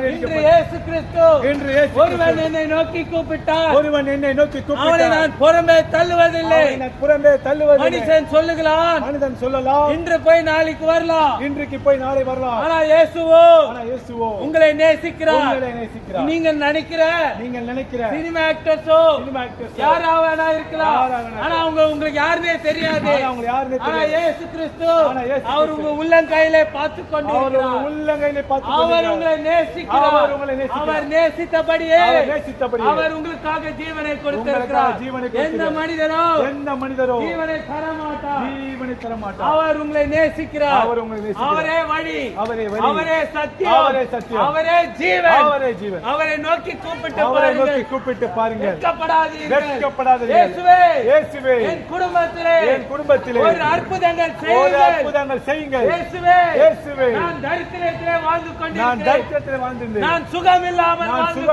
இயேசு கிறிஸ்து ஒருவன் என்னை நோக்கி கூப்பிட்டார், அவனை நான் புறம்பே தள்ளுவதில்லை. மனுஷன் சொல்லலாம், இன்று போய் நாளைக்கு வரலாம், ஆனா இயேசுவோ உங்களை நேசிக்கிறார். நீங்க நினைக்கிற சினிமா ஆக்டர்ஸோ யாராவது இருக்கலாம், ஆனா உங்களுக்கு யாருமே தெரியாது. ஆனா இயேசு கிறிஸ்து அவர் உங்க உள்ளங்கையிலே பார்த்து கொண்டு அவர் உங்களை நேசிக்கிறார். அவர் நேசித்தபடியே அவர் உங்களுக்காக ஜீவனை கொடுத்திருக்கிறார். எந்த மனிதரோ ஜீவனை தரமாட்டார். அவர் உங்களை நேசிக்கிறார். அவரே வழி, அவரே சத்தியம், அவரே ஜீவன். அவரை நோக்கி கூப்பிட்டு பாருங்கள். இயேசுவே, என் குடும்பத்திலே ஒரு அற்புதங்கள் செய்யுங்கள். இயேசுவே, நான் தரித்திரத்திலே வாழ்ந்து கொண்டிருக்கிறேன். நான் சுகம் இல்லாமல் வாழ்ந்து